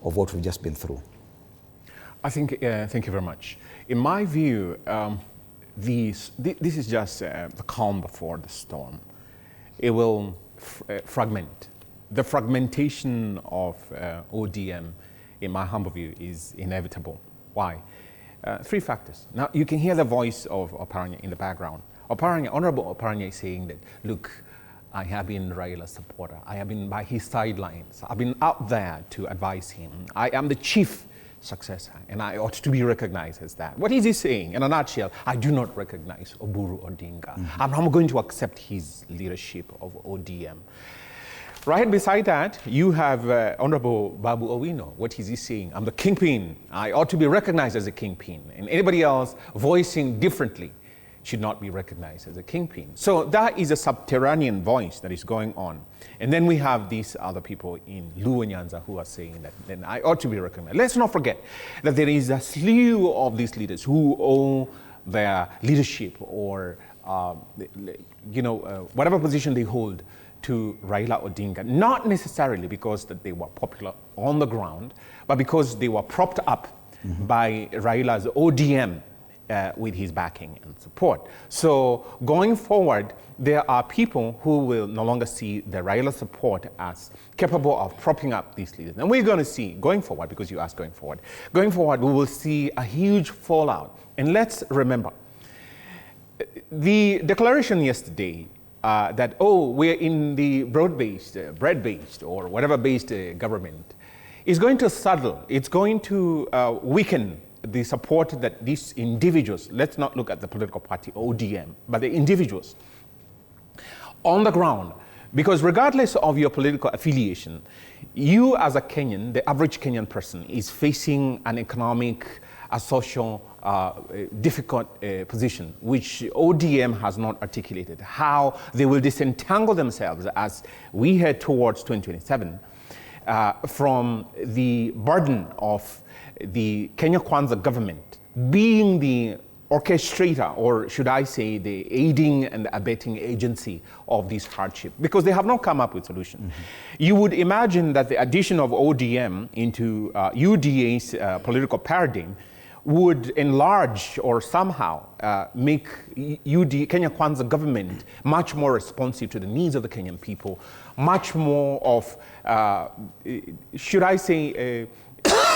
of what we've just been through? I think, thank you very much. In my view, this is just the calm before the storm. It will fragment. The fragmentation of ODM, in my humble view, is inevitable. Why? Three factors. Now, you can hear the voice of Oparanya in the background. Honorable Oparanya is saying that, look, I have been Raila's supporter. I have been by his sidelines. I've been out there to advise him. I am the chief successor, and I ought to be recognized as that. What is he saying? In a nutshell, I do not recognize Oburu Odinga. I'm not going to accept his leadership of ODM. Right beside that, you have Honorable Babu Owino. What is he saying? I'm the kingpin. I ought to be recognized as a kingpin. And anybody else voicing differently should not be recognized as a kingpin. So that is a subterranean voice that is going on. And then we have these other people in Luo Nyanza who are saying that then I ought to be recognized. Let's not forget that there is a slew of these leaders who owe their leadership or whatever position they hold to Raila Odinga, not necessarily because that they were popular on the ground, but because they were propped up by Raila's ODM with his backing and support. So going forward, there are people who will no longer see the Raila support as capable of propping up these leaders. And we're going to see, going forward, because you asked going forward, we will see a huge fallout. And let's remember, the declaration yesterday that, oh, we're in the broad-based, bread-based, or whatever-based government, is going to saddle, it's going to weaken the support that these individuals, let's not look at the political party, ODM, but the individuals on the ground. Because regardless of your political affiliation, you as a Kenyan, the average Kenyan person, is facing an economic, a social, difficult position, which ODM has not articulated. How they will disentangle themselves as we head towards 2027 from the burden of the Kenya Kwanza government being the orchestrator, or should I say the aiding and abetting agency of this hardship, because they have not come up with solution. You would imagine that the addition of ODM into UDA's political paradigm would enlarge or somehow make Kenya Kwanza government much more responsive to the needs of the Kenyan people, much more of, should I say,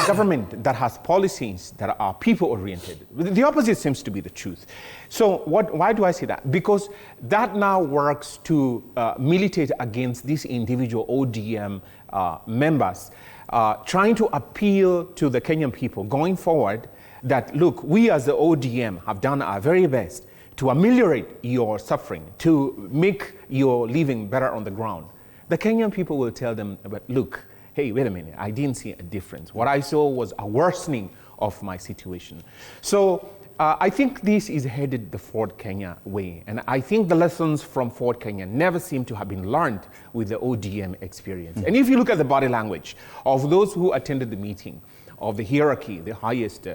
government that has policies that are people-oriented. The opposite seems to be the truth. So why do I say that? Because that now works to militate against these individual ODM members, trying to appeal to the Kenyan people going forward that, look, we as the ODM have done our very best to ameliorate your suffering, to make your living better on the ground. The Kenyan people will tell them, but look, hey, wait a minute, I didn't see a difference. What I saw was a worsening of my situation. So I think this is headed the Ford Kenya way. And I think the lessons from Ford Kenya never seem to have been learned with the ODM experience. And if you look at the body language of those who attended the meeting, of the hierarchy, the highest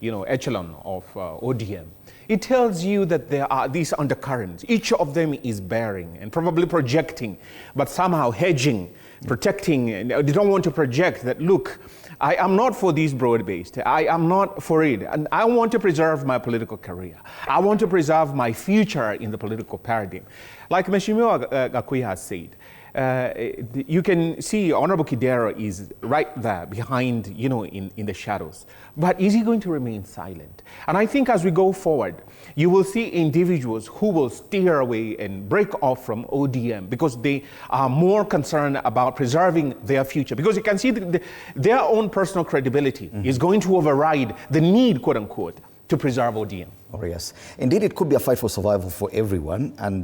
echelon of ODM, it tells you that there are these undercurrents. Each of them is bearing and probably projecting, but somehow hedging, protecting. They don't want to project that, look, I am not for this broad-based. I am not for it. And I want to preserve my political career. I want to preserve my future in the political paradigm. Like Mheshimiwa Gakuya has said, you can see Honorable Kidero is right there behind, in the shadows. But is he going to remain silent? And I think as we go forward, you will see individuals who will steer away and break off from ODM because they are more concerned about preserving their future. Because you can see their own personal credibility is going to override the need, quote unquote, to preserve ODM. Oh, yes. Indeed, it could be a fight for survival for everyone. And